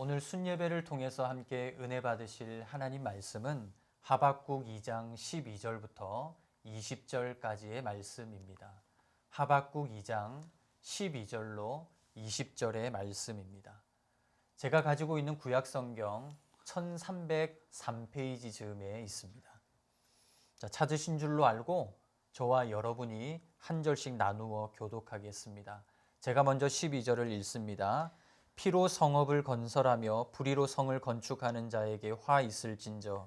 오늘 순예배를 통해서 함께 은혜 받으실 하나님 말씀은 하박국 2장 12절부터 20절까지의 말씀입니다. 하박국 2장 12절로 20절의 말씀입니다. 제가 가지고 있는 구약성경 1303페이지 즈음에 있습니다. 찾으신 줄로 알고 저와 여러분이 한 절씩 나누어 교독하겠습니다. 제가 먼저 12절을 읽습니다. 피로 성읍을 건설하며 불의로 성을 건축하는 자에게 화 있을진저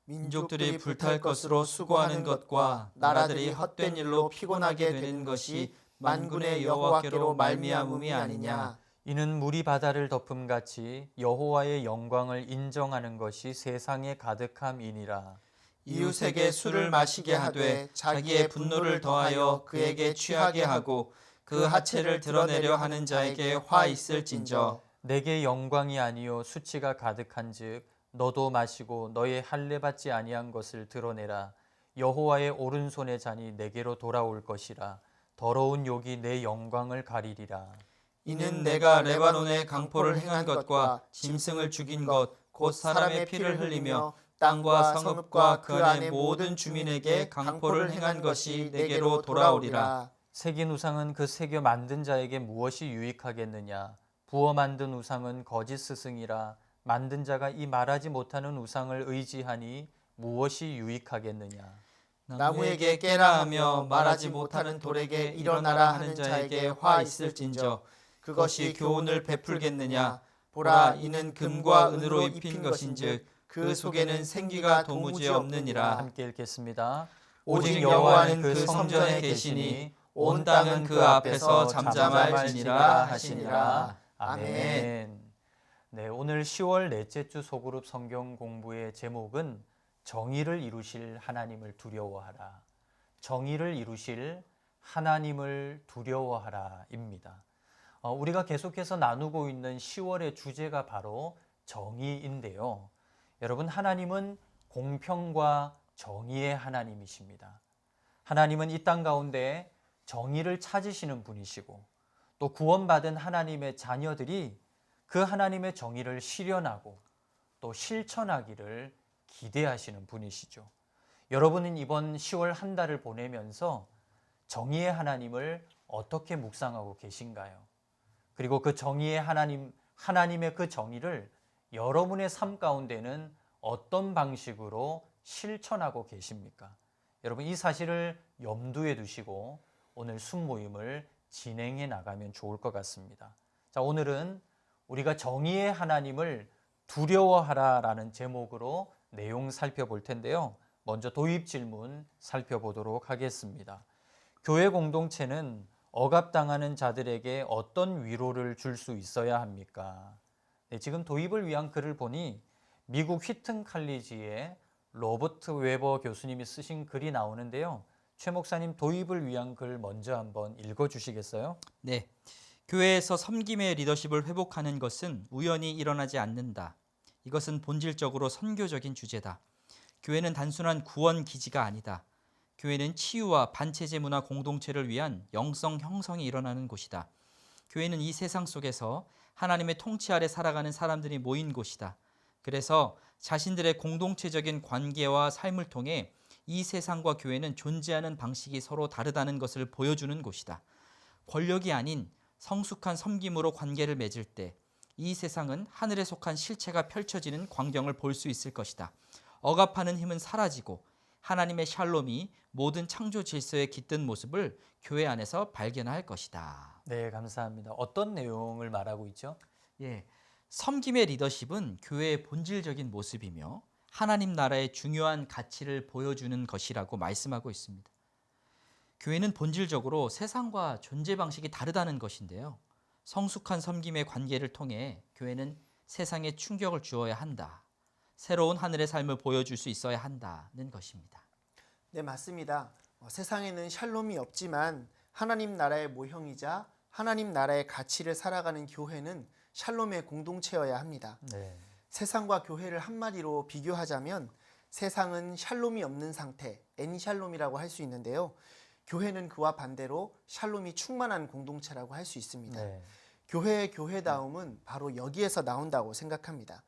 민족들이 불탈 것으로 수고하는 것과 나라들이 헛된 일로 피곤하게 되는 것이 만군의 여호와께로 말미암음이 아니냐. 이는 물이 바다를 덮음같이 여호와의 영광을 인정하는 것이 세상에 가득함이니라. 이웃에게 술을 마시게 하되 자기의 분노를 더하여 그에게 취하게 하고 그 하체를 드러내려 하는 자에게 화 있을진저. 내게 영광이 아니요 수치가 가득한즉 너도 마시고 너의 할례 받지 아니한 것을 드러내라. 여호와의 오른손의 잔이 내게로 돌아올 것이라. 더러운 욕이 내 영광을 가리리라. 이는 내가 레바논에 강포를 행한 것과 짐승을 죽인 것 곧 사람의 피를 흘리며 땅과 성읍과 그 안의 모든 주민에게 강포를 행한 것이 내게로 돌아오리라. 새긴 우상은 그 새겨 만든 자에게 무엇이 유익하겠느냐. 부어 만든 우상은 거짓 스승이라. 만든 자가 이 말하지 못하는 우상을 의지하니 무엇이 유익하겠느냐. 나무에게 깨라 하며 말하지 못하는 돌에게 일어나라 하는 자에게 화 있을진저. 그것이 교훈을 베풀겠느냐. 보라, 이는 금과 은으로 입힌 것인즉 그 속에는 생기가 도무지 없느니라. 함께 읽겠습니다. 오직 여호와는 그 성전에 계시니 온 땅은 그 앞에서 잠잠할지니라 하시니라. 아멘. 네, 오늘 10월 넷째 주 소그룹 성경 공부의 제목은 정의를 이루실 하나님을 두려워하라. 정의를 이루실 하나님을 두려워하라입니다. 우리가 계속해서 나누고 있는 10월의 주제가 바로 정의인데요. 여러분, 하나님은 공평과 정의의 하나님이십니다. 하나님은 이 땅 가운데 정의를 찾으시는 분이시고 또 구원받은 하나님의 자녀들이 그 하나님의 정의를 실현하고 또 실천하기를 기대하시는 분이시죠. 여러분은 이번 10월 한 달을 보내면서 정의의 하나님을 어떻게 묵상하고 계신가요? 그리고 그 정의의 하나님의 그 정의를 여러분의 삶 가운데는 어떤 방식으로 실천하고 계십니까? 여러분, 이 사실을 염두에 두시고 오늘 순모임을 진행해 나가면 좋을 것 같습니다. 자, 오늘은 우리가 정의의 하나님을 두려워하라라는 제목으로 내용 살펴볼 텐데요. 먼저 도입 질문 살펴보도록 하겠습니다. 교회 공동체는 억압당하는 자들에게 어떤 위로를 줄 수 있어야 합니까? 네, 지금 도입을 위한 글을 보니 미국 휘튼 칼리지의 로버트 웨버 교수님이 쓰신 글이 나오는데요. 최 목사님, 도입을 위한 글 먼저 한번 읽어주시겠어요? 네, 교회에서 섬김의 리더십을 회복하는 것은 우연히 일어나지 않는다. 이것은 본질적으로 선교적인 주제다. 교회는 단순한 구원 기지가 아니다. 교회는 치유와 반체제 문화 공동체를 위한 영성 형성이 일어나는 곳이다. 교회는 이 세상 속에서 하나님의 통치 아래 살아가는 사람들이 모인 곳이다. 그래서 자신들의 공동체적인 관계와 삶을 통해 이 세상과 교회는 존재하는 방식이 서로 다르다는 것을 보여주는 곳이다. 권력이 아닌 성숙한 섬김으로 관계를 맺을 때 이 세상은 하늘에 속한 실체가 펼쳐지는 광경을 볼 수 있을 것이다. 억압하는 힘은 사라지고 하나님의 샬롬이 모든 창조 질서에 깃든 모습을 교회 안에서 발견할 것이다. 네, 감사합니다. 어떤 내용을 말하고 있죠? 섬김의 리더십은 교회의 본질적인 모습이며 하나님 나라의 중요한 가치를 보여주는 것이라고 말씀하고 있습니다. 교회는 본질적으로 세상과 존재 방식이 다르다는 것인데요. 성숙한 섬김의 관계를 통해 교회는 세상에 충격을 주어야 한다. 새로운 하늘의 삶을 보여줄 수 있어야 한다는 것입니다. 네, 맞습니다. 세상에는 샬롬이 없지만 하나님 나라의 모형이자 하나님 나라의 가치를 살아가는 교회는 샬롬의 공동체여야 합니다. 네. 세상과 교회를 한마디로 비교하자면 세상은 샬롬이 없는 상태, 엔샬롬이라고 할 수 있는데요. 교회는 그와 반대로 샬롬이 충만한 공동체라고 할 수 있습니다. 네. 교회의 교회다움은 바로 여기에서 나온다고 생각합니다.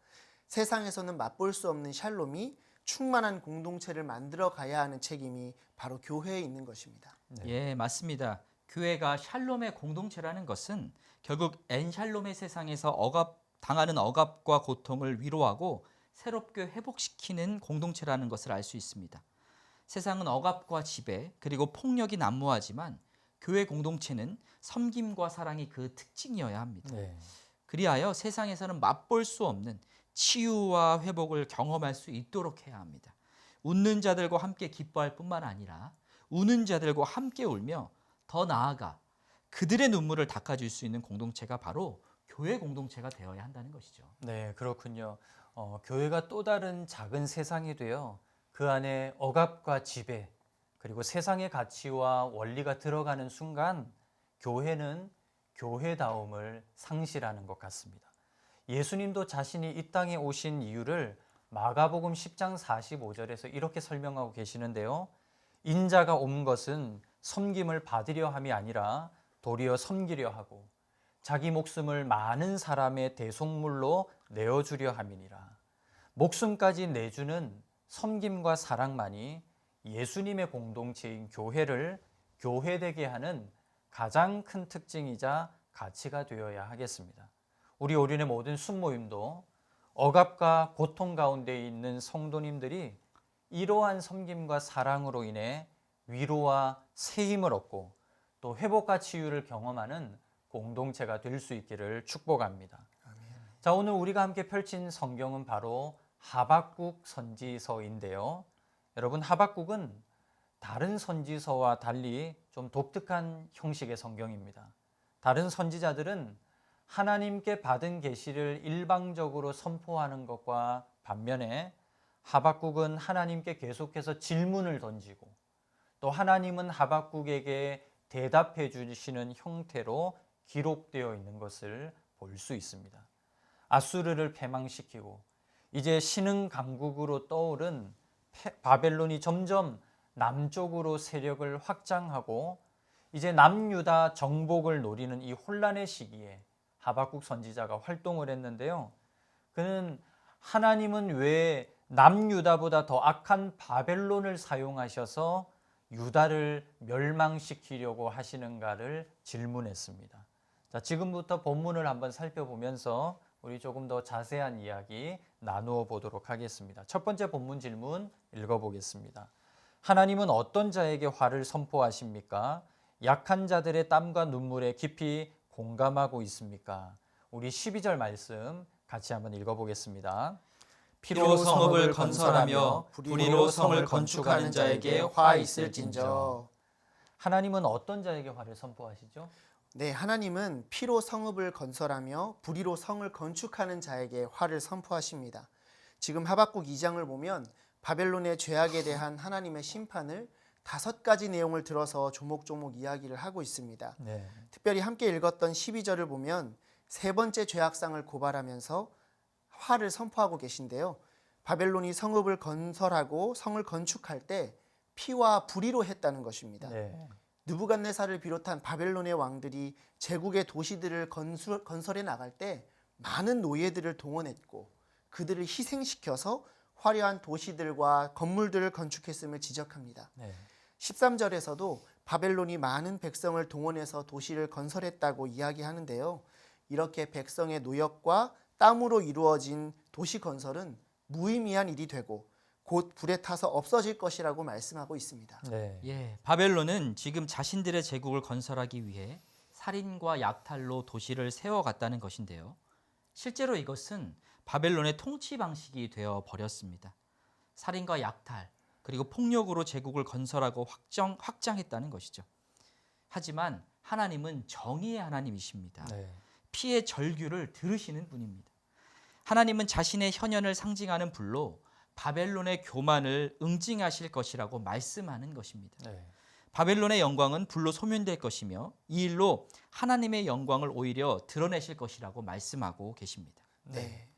세상에서는 맛볼 수 없는 샬롬이 충만한 공동체를 만들어 가야 하는 책임이 바로 교회에 있는 것입니다. 예, 맞습니다. 교회가 샬롬의 공동체라는 것은 결국 엔샬롬의 세상에서 당하는 억압과 고통을 위로하고 새롭게 회복시키는 공동체라는 것을 알 수 있습니다. 세상은 억압과 지배 그리고 폭력이 난무하지만 교회 공동체는 섬김과 사랑이 그 특징이어야 합니다. 네. 그리하여 세상에서는 맛볼 수 없는 치유와 회복을 경험할 수 있도록 해야 합니다. 웃는 자들과 함께 기뻐할 뿐만 아니라 우는 자들과 함께 울며 더 나아가 그들의 눈물을 닦아줄 수 있는 공동체가 바로 교회 공동체가 되어야 한다는 것이죠. 네, 그렇군요. 교회가 또 다른 작은 세상이 되어 그 안에 억압과 지배 그리고 세상의 가치와 원리가 들어가는 순간 교회는 교회다움을 상실하는 것 같습니다. 예수님도 자신이 이 땅에 오신 이유를 마가복음 10장 45절에서 이렇게 설명하고 계시는데요. 인자가 온 것은 섬김을 받으려 함이 아니라 도리어 섬기려 하고 자기 목숨을 많은 사람의 대속물로 내어주려 함이니라. 목숨까지 내주는 섬김과 사랑만이 예수님의 공동체인 교회를 교회되게 하는 가장 큰 특징이자 가치가 되어야 하겠습니다. 우리 오륜의 모든 순모임도 억압과 고통 가운데 있는 성도님들이 이러한 섬김과 사랑으로 인해 위로와 새 힘을 얻고 또 회복과 치유를 경험하는 공동체가 될 수 있기를 축복합니다. 자, 오늘 우리가 함께 펼친 성경은 바로 하박국 선지서인데요. 여러분, 하박국은 다른 선지서와 달리 좀 독특한 형식의 성경입니다. 다른 선지자들은 하나님께 받은 계시를 일방적으로 선포하는 것과 반면에 하박국은 하나님께 계속해서 질문을 던지고 또 하나님은 하박국에게 대답해 주시는 형태로 기록되어 있는 것을 볼 수 있습니다. 아수르를 패망시키고 이제 신흥 강국으로 떠오른 바벨론이 점점 남쪽으로 세력을 확장하고 이제 남유다 정복을 노리는 이 혼란의 시기에 하박국 선지자가 활동을 했는데요. 그는 하나님은 왜 남유다보다 더 악한 바벨론을 사용하셔서 유다를 멸망시키려고 하시는가를 질문했습니다. 자, 지금부터 본문을 한번 살펴보면서 우리 조금 더 자세한 이야기 나누어 보도록 하겠습니다. 첫 번째 본문 질문 읽어보겠습니다. 하나님은 어떤 자에게 화를 선포하십니까? 약한 자들의 땀과 눈물에 깊이 공감하고 있습니까? 우리 12절 말씀 같이 한번 읽어보겠습니다. 피로 성읍을 건설하며 불의로 성을 건축하는 자에게 화 있을진저. 하나님은 어떤 자에게 화를 선포하시죠? 네, 하나님은 피로 성읍을 건설하며 불의로 성을 건축하는 자에게 화를 선포하십니다. 지금 하박국 2장을 보면 바벨론의 죄악에 대한 하나님의 심판을 5가지 내용을 들어서 조목조목 이야기를 하고 있습니다. 네. 특별히 함께 읽었던 12절을 보면 세 번째 죄악상을 고발하면서 화를 선포하고 계신데요. 바벨론이 성읍을 건설하고 성을 건축할 때 피와 불의로 했다는 것입니다. 네. 느부갓네살을 비롯한 바벨론의 왕들이 제국의 도시들을 건설해 나갈 때 많은 노예들을 동원했고 그들을 희생시켜서 화려한 도시들과 건물들을 건축했음을 지적합니다. 네. 13절에서도 바벨론이 많은 백성을 동원해서 도시를 건설했다고 이야기하는데요. 이렇게 백성의 노역과 땀으로 이루어진 도시 건설은 무의미한 일이 되고 곧 불에 타서 없어질 것이라고 말씀하고 있습니다. 네. 예, 바벨론은 지금 자신들의 제국을 건설하기 위해 살인과 약탈로 도시를 세워갔다는 것인데요. 실제로 이것은 바벨론의 통치 방식이 되어 버렸습니다. 살인과 약탈 그리고 폭력으로 제국을 건설하고 확장했다는 것이죠. 하지만 하나님은 정의의 하나님이십니다. 네. 피의 절규를 들으시는 분입니다. 하나님은 자신의 현현을 상징하는 불로 바벨론의 교만을 응징하실 것이라고 말씀하는 것입니다. 네. 바벨론의 영광은 불로 소멸될 것이며 이 일로 하나님의 영광을 오히려 드러내실 것이라고 말씀하고 계십니다. 네.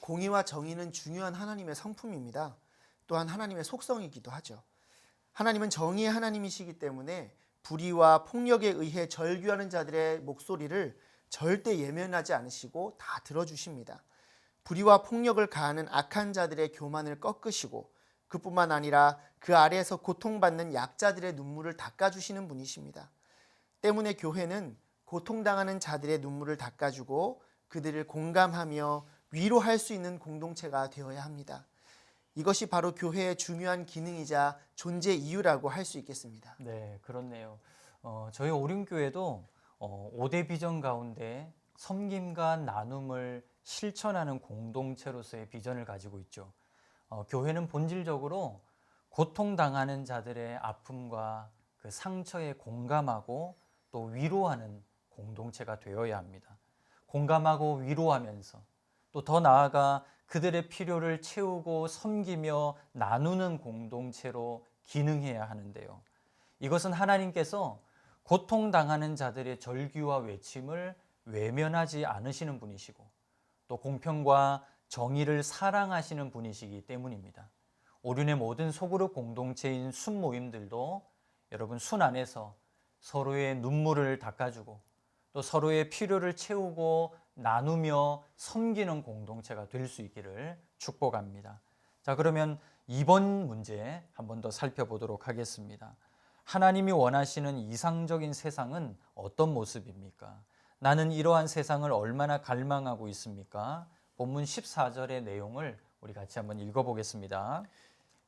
공의와 정의는 중요한 하나님의 성품입니다. 또한 하나님의 속성이기도 하죠. 하나님은 정의의 하나님이시기 때문에 불의와 폭력에 의해 절규하는 자들의 목소리를 절대 예면하지 않으시고 다 들어주십니다. 불의와 폭력을 가하는 악한 자들의 교만을 꺾으시고 그뿐만 아니라 그 아래에서 고통받는 약자들의 눈물을 닦아주시는 분이십니다. 때문에 교회는 고통당하는 자들의 눈물을 닦아주고 그들을 공감하며 위로할 수 있는 공동체가 되어야 합니다. 이것이 바로 교회의 중요한 기능이자 존재 이유라고 할 수 있겠습니다. 네, 그렇네요. 저희 오륜교회도 5대 비전 가운데 섬김과 나눔을 실천하는 공동체로서의 비전을 가지고 있죠. 교회는 본질적으로 고통당하는 자들의 아픔과 그 상처에 공감하고 또 위로하는 공동체가 되어야 합니다. 공감하고 위로하면서 또 더 나아가 그들의 필요를 채우고 섬기며 나누는 공동체로 기능해야 하는데요. 이것은 하나님께서 고통당하는 자들의 절규와 외침을 외면하지 않으시는 분이시고 또 공평과 정의를 사랑하시는 분이시기 때문입니다. 오륜의 모든 소그룹 공동체인 순모임들도 여러분 순 안에서 서로의 눈물을 닦아주고 또 서로의 필요를 채우고 나누며 섬기는 공동체가 될 수 있기를 축복합니다. 자, 그러면 이번 문제 한 번 더 살펴보도록 하겠습니다. 하나님이 원하시는 이상적인 세상은 어떤 모습입니까? 나는 이러한 세상을 얼마나 갈망하고 있습니까? 본문 14절의 내용을 우리 같이 한번 읽어보겠습니다.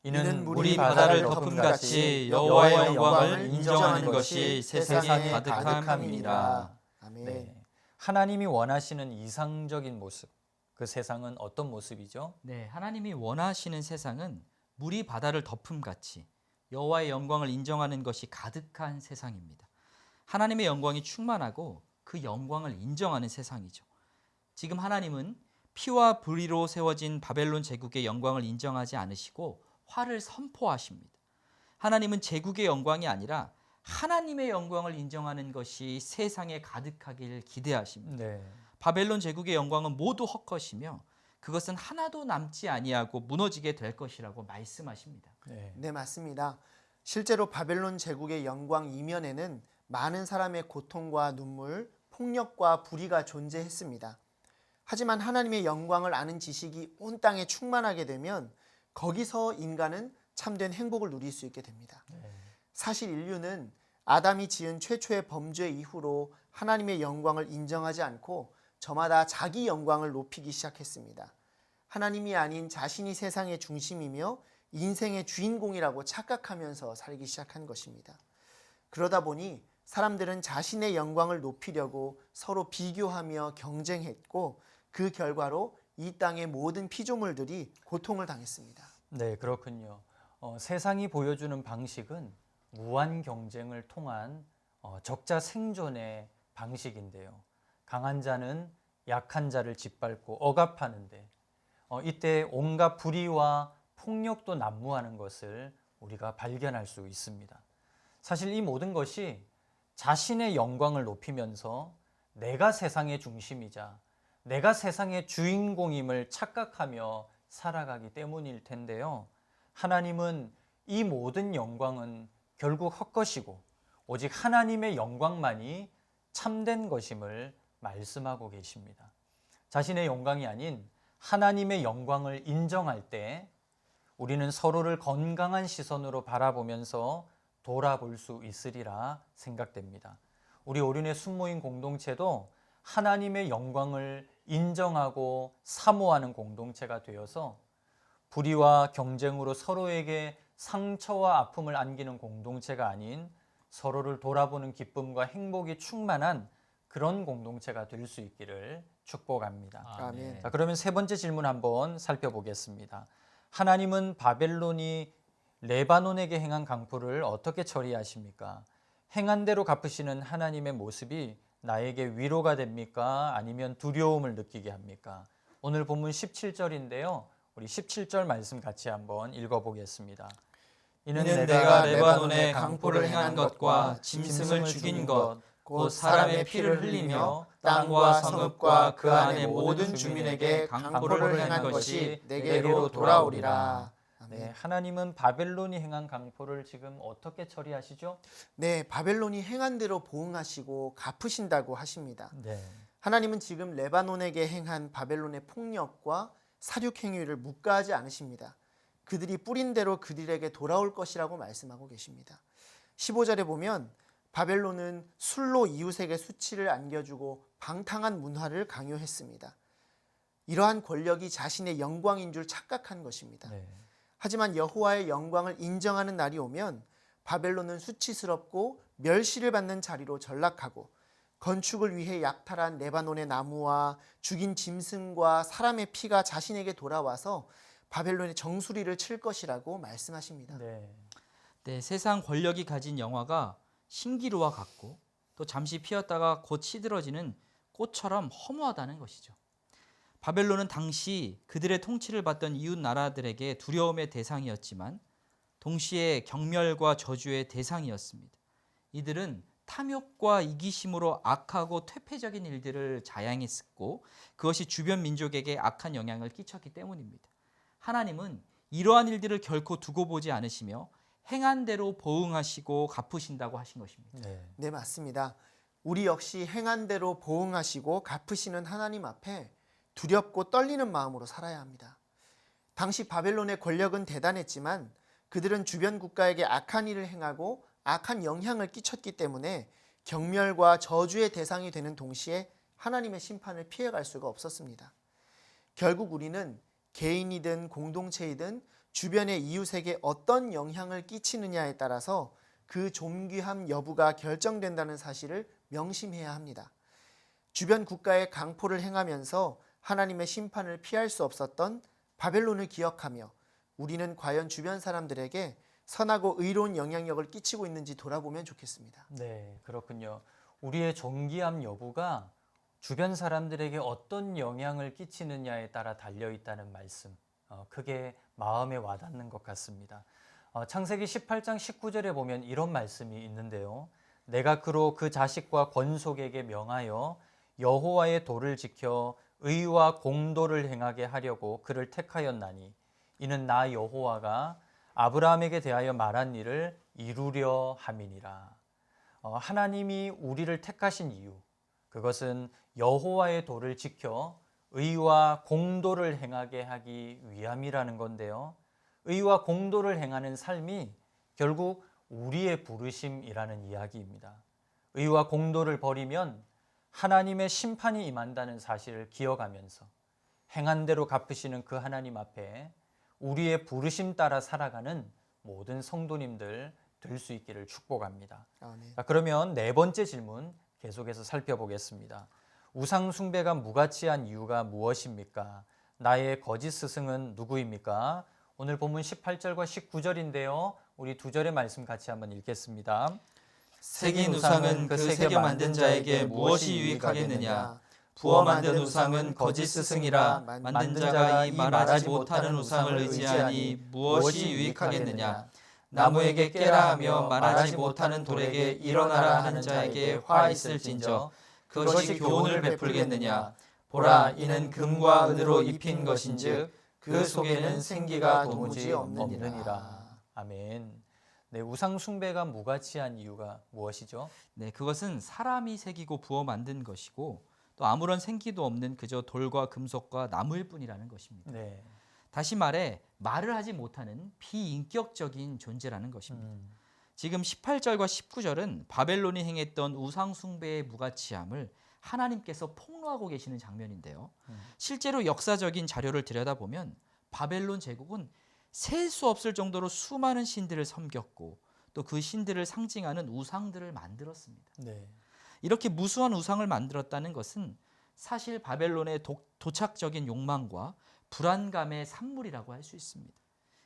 이는 물이 바다를 덮음같이 여호와의 영광을 인정하는 것이 세상에 가득함이니라. 아멘. 네, 하나님이 원하시는 이상적인 모습, 그 세상은 어떤 모습이죠? 네, 하나님이 원하시는 세상은 물이 바다를 덮음같이 여호와의 영광을 인정하는 것이 가득한 세상입니다. 하나님의 영광이 충만하고 그 영광을 인정하는 세상이죠. 지금 하나님은 피와 불의로 세워진 바벨론 제국의 영광을 인정하지 않으시고 화를 선포하십니다. 하나님은 제국의 영광이 아니라 하나님의 영광을 인정하는 것이 세상에 가득하길 기대하십니다. 네, 바벨론 제국의 영광은 모두 헛것이며 그것은 하나도 남지 아니하고 무너지게 될 것이라고 말씀하십니다. 네, 네, 맞습니다. 실제로 바벨론 제국의 영광 이면에는 많은 사람의 고통과 눈물, 폭력과 불의가 존재했습니다. 하지만 하나님의 영광을 아는 지식이 온 땅에 충만하게 되면 거기서 인간은 참된 행복을 누릴 수 있게 됩니다. 사실 인류는 아담이 지은 최초의 범죄 이후로 하나님의 영광을 인정하지 않고 저마다 자기 영광을 높이기 시작했습니다. 하나님이 아닌 자신이 세상의 중심이며 인생의 주인공이라고 착각하면서 살기 시작한 것입니다. 그러다 보니 사람들은 자신의 영광을 높이려고 서로 비교하며 경쟁했고 그 결과로 이 땅의 모든 피조물들이 고통을 당했습니다. 네, 그렇군요. 세상이 보여주는 방식은 무한 경쟁을 통한 적자 생존의 방식인데요. 강한 자는 약한 자를 짓밟고 억압하는데 이때 온갖 불의와 폭력도 난무하는 것을 우리가 발견할 수 있습니다. 사실 이 모든 것이 자신의 영광을 높이면서 내가 세상의 중심이자 내가 세상의 주인공임을 착각하며 살아가기 때문일 텐데요. 하나님은 이 모든 영광은 결국 헛것이고 오직 하나님의 영광만이 참된 것임을 말씀하고 계십니다. 자신의 영광이 아닌 하나님의 영광을 인정할 때 우리는 서로를 건강한 시선으로 바라보면서 돌아볼 수 있으리라 생각됩니다. 우리 오륜의 순모임 공동체도 하나님의 영광을 인정하고 사모하는 공동체가 되어서 불의와 경쟁으로 서로에게 상처와 아픔을 안기는 공동체가 아닌 서로를 돌아보는 기쁨과 행복이 충만한 그런 공동체가 될 수 있기를 축복합니다. 아멘. 자, 그러면 세 번째 질문 한번 살펴보겠습니다. 하나님은 바벨론이 레바논에게 행한 강포를 어떻게 처리하십니까? 행한 대로 갚으시는 하나님의 모습이 나에게 위로가 됩니까? 아니면 두려움을 느끼게 합니까? 오늘 본문 17절인데요. 우리 17절 말씀 같이 한번 읽어보겠습니다. 이는 내가 레바논에 강포를 행한 것과 짐승을 죽인 것 곧 사람의 피를 흘리며 땅과 성읍과 그 안의 모든 주민에게 강포를 행한 것이 내게로 돌아오리라. 네, 하나님은 바벨론이 행한 강포를 지금 어떻게 처리하시죠? 네, 바벨론이 행한 대로 보응하시고 갚으신다고 하십니다. 네, 하나님은 지금 레바논에게 행한 바벨론의 폭력과 사륙 행위를 묵과하지 않으십니다. 그들이 뿌린 대로 그들에게 돌아올 것이라고 말씀하고 계십니다. 15절에 보면 바벨론은 술로 이웃에게 수치를 안겨주고 방탕한 문화를 강요했습니다. 이러한 권력이 자신의 영광인 줄 착각한 것입니다. 네. 하지만 여호와의 영광을 인정하는 날이 오면 바벨론은 수치스럽고 멸시를 받는 자리로 전락하고 건축을 위해 약탈한 레바논의 나무와 죽인 짐승과 사람의 피가 자신에게 돌아와서 바벨론의 정수리를 칠 것이라고 말씀하십니다. 네. 네, 세상 권력이 가진 영화가 신기루와 같고 또 잠시 피었다가 곧 시들어지는 꽃처럼 허무하다는 것이죠. 바벨론은 당시 그들의 통치를 받던 이웃 나라들에게 두려움의 대상이었지만 동시에 경멸과 저주의 대상이었습니다. 이들은 탐욕과 이기심으로 악하고 퇴폐적인 일들을 자양했고 그것이 주변 민족에게 악한 영향을 끼쳤기 때문입니다. 하나님은 이러한 일들을 결코 두고 보지 않으시며 행한 대로 보응하시고 갚으신다고 하신 것입니다. 네. 네, 맞습니다. 우리 역시 행한 대로 보응하시고 갚으시는 하나님 앞에 두렵고 떨리는 마음으로 살아야 합니다. 당시 바벨론의 권력은 대단했지만 그들은 주변 국가에게 악한 일을 행하고 악한 영향을 끼쳤기 때문에 경멸과 저주의 대상이 되는 동시에 하나님의 심판을 피해갈 수가 없었습니다. 결국 우리는 개인이든 공동체이든 주변의 이웃에게 어떤 영향을 끼치느냐에 따라서 그 존귀함 여부가 결정된다는 사실을 명심해야 합니다. 주변 국가에 강포를 행하면서 하나님의 심판을 피할 수 없었던 바벨론을 기억하며 우리는 과연 주변 사람들에게 선하고 의로운 영향력을 끼치고 있는지 돌아보면 좋겠습니다. 네, 그렇군요. 우리의 존귀함 여부가 주변 사람들에게 어떤 영향을 끼치느냐에 따라 달려 있다는 말씀, 크게 마음에 와닿는 것 같습니다. 창세기 18장 19절에 보면 이런 말씀이 있는데요. 내가 그로 그 자식과 권속에게 명하여 여호와의 도를 지켜 의와 공도를 행하게 하려고 그를 택하였나니 이는 나 여호와가 아브라함에게 대하여 말한 일을 이루려 함이니라. 하나님이 우리를 택하신 이유, 그것은 여호와의 도를 지켜 의와 공도를 행하게 하기 위함이라는 건데요. 의와 공도를 행하는 삶이 결국 우리의 부르심이라는 이야기입니다. 의와 공도를 버리면 하나님의 심판이 임한다는 사실을 기억하면서 행한 대로 갚으시는 그 하나님 앞에 우리의 부르심 따라 살아가는 모든 성도님들 될 수 있기를 축복합니다. 아멘. 자, 그러면 네 번째 질문 계속해서 살펴보겠습니다. 우상 숭배가 무가치한 이유가 무엇입니까? 나의 거짓 스승은 누구입니까? 오늘 본문 18절과 19절인데요. 우리 두 절의 말씀 같이 한번 읽겠습니다. 새긴 우상은 그 새겨 만든 자에게 무엇이 유익하겠느냐? 부어 만든 우상은 거짓 스승이라 만든 자가 이 말하지 못하는 우상을 의지하니 무엇이 유익하겠느냐? 나무에게 깨라 하며 말하지 못하는 돌에게 일어나라 하는 자에게 화 있을진저 그것이 교훈을 베풀겠느냐? 보라, 이는 금과 은으로 입힌 것인즉 그 속에는 생기가 도무지 없느니라. 아멘. 네, 우상 숭배가 무가치한 이유가 무엇이죠? 네, 그것은 사람이 새기고 부어 만든 것이고 또 아무런 생기도 없는 그저 돌과 금속과 나무일 뿐이라는 것입니다. 네. 다시 말해 말을 하지 못하는 비인격적인 존재라는 것입니다. 지금 18절과 19절은 바벨론이 행했던 우상 숭배의 무가치함을 하나님께서 폭로하고 계시는 장면인데요. 실제로 역사적인 자료를 들여다보면 바벨론 제국은 셀 수 없을 정도로 수많은 신들을 섬겼고 또 그 신들을 상징하는 우상들을 만들었습니다. 네. 이렇게 무수한 우상을 만들었다는 것은 사실 바벨론의 도착적인 욕망과 불안감의 산물이라고 할 수 있습니다.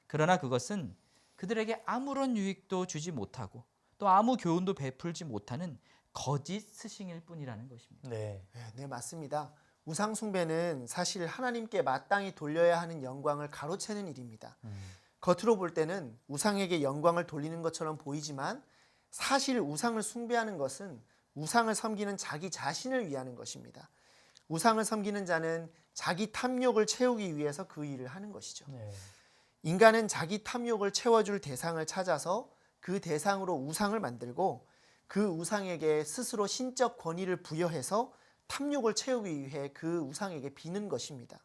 그러나 그것은 그들에게 아무런 유익도 주지 못하고 또 아무 교훈도 베풀지 못하는 거짓 스승일 뿐이라는 것입니다. 네. 네, 맞습니다. 우상 숭배는 사실 하나님께 마땅히 돌려야 하는 영광을 가로채는 일입니다. 겉으로 볼 때는 우상에게 영광을 돌리는 것처럼 보이지만 사실 우상을 숭배하는 것은 우상을 섬기는 자기 자신을 위하는 것입니다. 우상을 섬기는 자는 자기 탐욕을 채우기 위해서 그 일을 하는 것이죠. 네. 인간은 자기 탐욕을 채워줄 대상을 찾아서 그 대상으로 우상을 만들고 그 우상에게 스스로 신적 권위를 부여해서 탐욕을 채우기 위해 그 우상에게 비는 것입니다.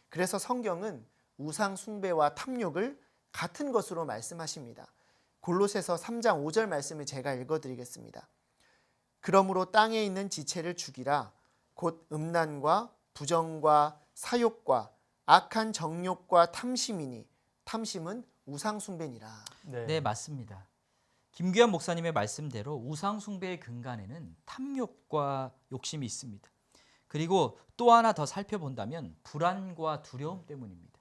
그래서 성경은 우상 숭배와 탐욕을 같은 것으로 말씀하십니다. 골로새서 3장 5절 말씀을 제가 읽어드리겠습니다. 그러므로 땅에 있는 지체를 죽이라. 곧 음란과 부정과 사욕과 악한 정욕과 탐심이니 탐심은 우상 숭배니라. 네, 맞습니다. 김규환 목사님의 말씀대로 우상 숭배의 근간에는 탐욕과 욕심이 있습니다. 그리고 또 하나 더 살펴본다면 불안과 두려움 때문입니다.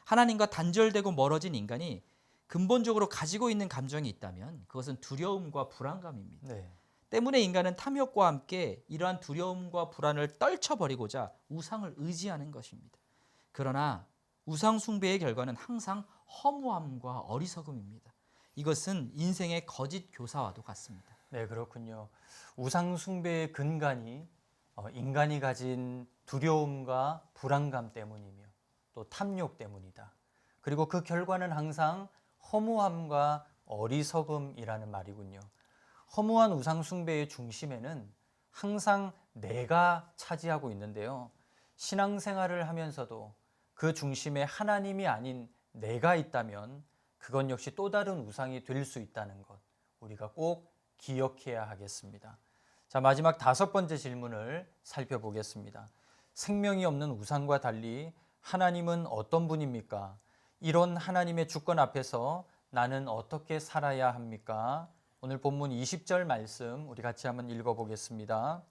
하나님과 단절되고 멀어진 인간이 근본적으로 가지고 있는 감정이 있다면 그것은 두려움과 불안감입니다. 네. 때문에 인간은 탐욕과 함께 이러한 두려움과 불안을 떨쳐버리고자 우상을 의지하는 것입니다. 그러나 우상 숭배의 결과는 항상 허무함과 어리석음입니다. 이것은 인생의 거짓 교사와도 같습니다. 네, 그렇군요. 우상 숭배의 근간이 인간이 가진 두려움과 불안감 때문이며 또 탐욕 때문이다. 그리고 그 결과는 항상 허무함과 어리석음이라는 말이군요. 허무한 우상 숭배의 중심에는 항상 내가 차지하고 있는데요. 신앙생활을 하면서도 그 중심에 하나님이 아닌 내가 있다면 그건 역시 또 다른 우상이 될 수 있다는 것 우리가 꼭 기억해야 하겠습니다. 자, 마지막 5번째 질문을 살펴보겠습니다. 생명이 없는 우상과 달리 하나님은 어떤 분입니까? 이런 하나님의 주권 앞에서 나는 어떻게 살아야 합니까? 오늘 본문 20절 말씀 우리 같이 한번 읽어보겠습니다.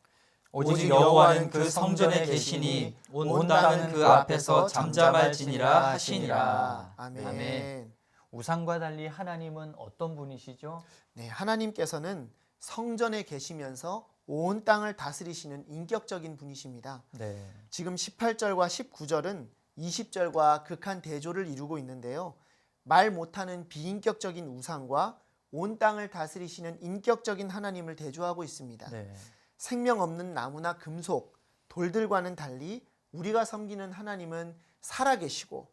오직 여호와는 그 성전에 계시니 온 땅은 그 앞에서 잠잠할지니라 하시니라. 아멘. 아멘. 우상과 달리 하나님은 어떤 분이시죠? 네, 하나님께서는 성전에 계시면서 온 땅을 다스리시는 인격적인 분이십니다. 네. 지금 18절과 19절은 20절과 극한 대조를 이루고 있는데요. 말 못하는 비인격적인 우상과 온 땅을 다스리시는 인격적인 하나님을 대조하고 있습니다. 네. 생명 없는 나무나 금속, 돌들과는 달리 우리가 섬기는 하나님은 살아계시고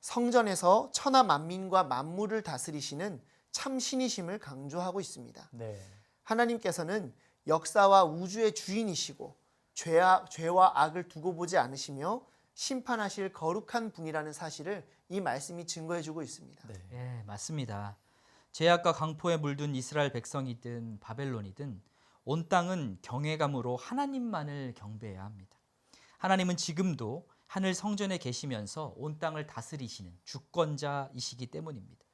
성전에서 천하 만민과 만물을 다스리시는 참 신이심을 강조하고 있습니다. 네. 하나님께서는 역사와 우주의 주인이시고 죄와 악을 두고 보지 않으시며 심판하실 거룩한 분이라는 사실을 이 말씀이 증거해주고 있습니다. 네. 예, 맞습니다. 죄악과 강포에 물든 이스라엘 백성이든 바벨론이든 온 땅은 경외감으로 하나님만을 경배해야 합니다. 하나님은 지금도 하늘 성전에 계시면서 온 땅을 다스리시는 주권자이시기 때문입니다.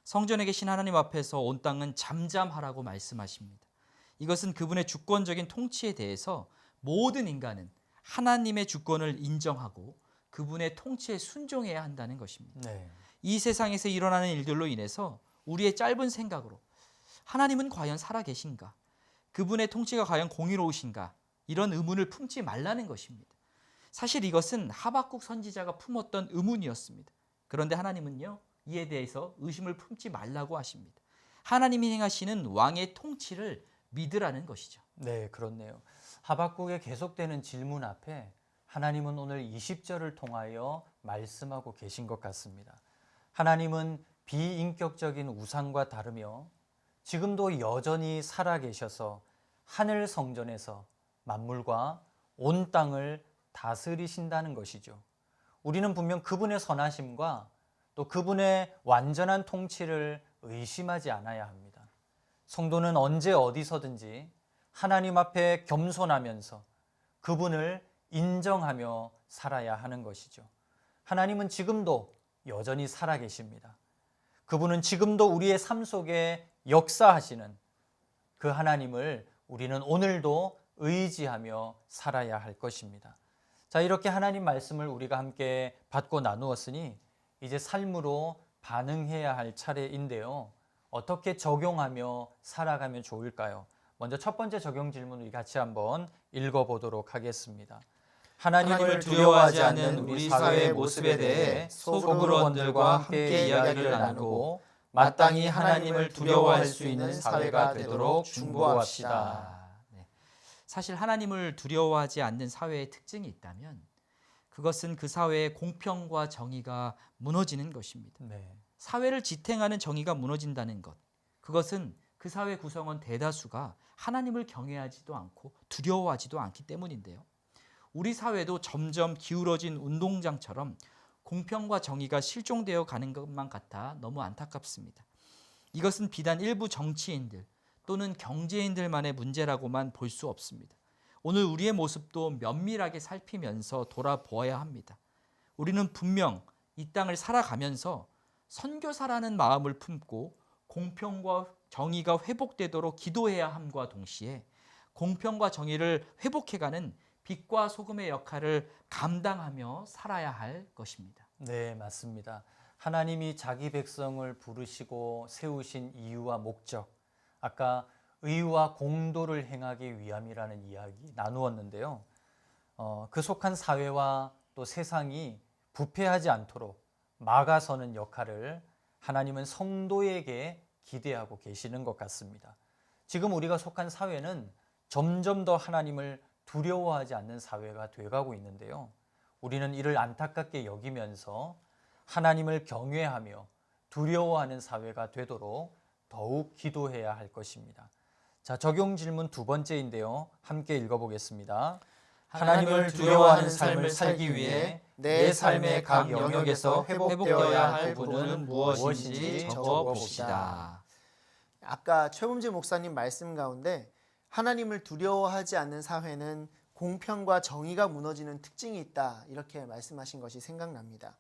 성전에 계신 하나님 앞에서 온 땅은 잠잠하라고 말씀하십니다. 이것은 그분의 주권적인 통치에 대해서 모든 인간은 하나님의 주권을 인정하고 그분의 통치에 순종해야 한다는 것입니다. 네. 이 세상에서 일어나는 일들로 인해서 우리의 짧은 생각으로 하나님은 과연 살아계신가? 그분의 통치가 과연 공의로우신가? 이런 의문을 품지 말라는 것입니다. 사실 이것은 하박국 선지자가 품었던 의문이었습니다. 그런데 하나님은요, 이에 대해서 의심을 품지 말라고 하십니다. 하나님이 행하시는 왕의 통치를 믿으라는 것이죠. 네, 그렇네요. 하박국의 계속되는 질문 앞에 하나님은 오늘 20절을 통하여 말씀하고 계신 것 같습니다. 하나님은 비인격적인 우상과 다르며 지금도 여전히 살아계셔서 하늘 성전에서 만물과 온 땅을 다스리신다는 것이죠. 우리는 분명 그분의 선하심과 또 그분의 완전한 통치를 의심하지 않아야 합니다. 성도는 언제 어디서든지 하나님 앞에 겸손하면서 그분을 인정하며 살아야 하는 것이죠. 하나님은 지금도 여전히 살아계십니다. 그분은 지금도 우리의 삶 속에 역사하시는 그 하나님을 우리는 오늘도 의지하며 살아야 할 것입니다. 자, 이렇게 하나님 말씀을 우리가 함께 받고 나누었으니 이제 삶으로 반응해야 할 차례인데요. 어떻게 적용하며 살아가면 좋을까요? 먼저 첫 번째 적용 질문 우리 같이 한번 읽어보도록 하겠습니다. 하나님을 두려워하지 않는 우리 사회의 모습에 대해 소그룹원들과 함께 이야기를 나누고 마땅히 하나님을 두려워할 수 있는 사회가 되도록 중보합시다. 사실 하나님을 두려워하지 않는 사회의 특징이 있다면 그것은 그 사회의 공평과 정의가 무너지는 것입니다. 네. 사회를 지탱하는 정의가 무너진다는 것, 그것은 그 사회 구성원 대다수가 하나님을 경외하지도 않고 두려워하지도 않기 때문인데요. 우리 사회도 점점 기울어진 운동장처럼 공평과 정의가 실종되어 가는 것만 같아 너무 안타깝습니다. 이것은 비단 일부 정치인들 또는 경제인들만의 문제라고만 볼 수 없습니다. 오늘 우리의 모습도 면밀하게 살피면서 돌아보아야 합니다. 우리는 분명 이 땅을 살아가면서 선교사라는 마음을 품고 공평과 정의가 회복되도록 기도해야 함과 동시에 공평과 정의를 회복해가는 빛과 소금의 역할을 감당하며 살아야 할 것입니다. 네, 맞습니다. 하나님이 자기 백성을 부르시고 세우신 이유와 목적, 아까 의와 공도를 행하기 위함이라는 이야기 나누었는데요. 그 속한 사회와 또 세상이 부패하지 않도록 막아서는 역할을 하나님은 성도에게 기대하고 계시는 것 같습니다. 지금 우리가 속한 사회는 점점 더 하나님을 두려워하지 않는 사회가 돼가고 있는데요. 우리는 이를 안타깝게 여기면서 하나님을 경외하며 두려워하는 사회가 되도록 더욱 기도해야 할 것입니다. 자, 적용 질문 두 번째인데요. 함께 읽어보겠습니다. 하나님을 두려워하는 삶을 살기 위해 내 삶의 각 영역에서 회복되어야 할 부분은 무엇인지 적어봅시다. 아까 최범재 목사님 말씀 가운데 하나님을 두려워하지 않는 사회는 공평과 정의가 무너지는 특징이 있다, 이렇게 말씀하신 것이 생각납니다.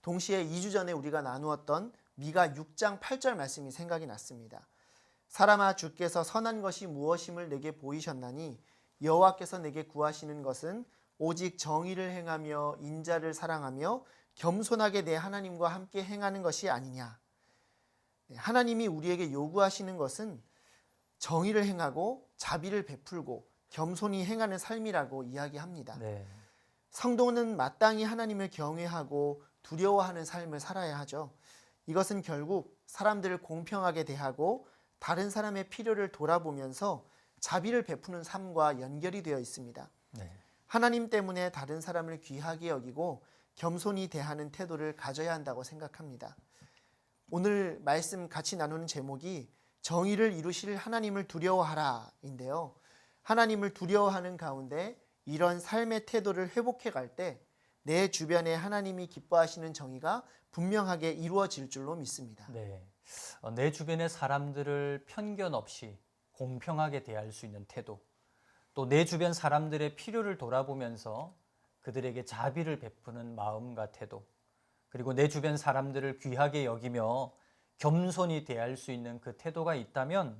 동시에 2주 전에 우리가 나누었던 미가 6장 8절 말씀이 생각이 났습니다. 사람아, 주께서 선한 것이 무엇임을 내게 보이셨나니 여호와께서 내게 구하시는 것은 오직 정의를 행하며 인자를 사랑하며 겸손하게 내 하나님과 함께 행하는 것이 아니냐. 하나님이 우리에게 요구하시는 것은 정의를 행하고 자비를 베풀고 겸손히 행하는 삶이라고 이야기합니다. 네. 성도는 마땅히 하나님을 경외하고 두려워하는 삶을 살아야 하죠. 이것은 결국 사람들을 공평하게 대하고 다른 사람의 필요를 돌아보면서 자비를 베푸는 삶과 연결이 되어 있습니다. 네. 하나님 때문에 다른 사람을 귀하게 여기고 겸손히 대하는 태도를 가져야 한다고 생각합니다. 오늘 말씀 같이 나누는 제목이 정의를 이루실 하나님을 두려워하라인데요. 하나님을 두려워하는 가운데 이런 삶의 태도를 회복해 갈 때 내 주변에 하나님이 기뻐하시는 정의가 분명하게 이루어질 줄로 믿습니다. 네. 내 주변의 사람들을 편견 없이 공평하게 대할 수 있는 태도, 또 내 주변 사람들의 필요를 돌아보면서 그들에게 자비를 베푸는 마음과 태도, 그리고 내 주변 사람들을 귀하게 여기며 겸손히 대할 수 있는 그 태도가 있다면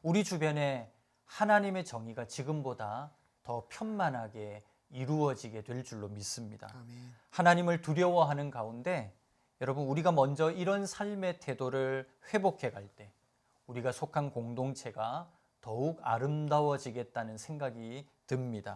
우리 주변에 하나님의 정의가 지금보다 더 편만하게 이루어지게 될 줄로 믿습니다. 아멘. 하나님을 두려워하는 가운데 여러분, 우리가 먼저 이런 삶의 태도를 회복해 갈 때 우리가 속한 공동체가 더욱 아름다워지겠다는 생각이 듭니다.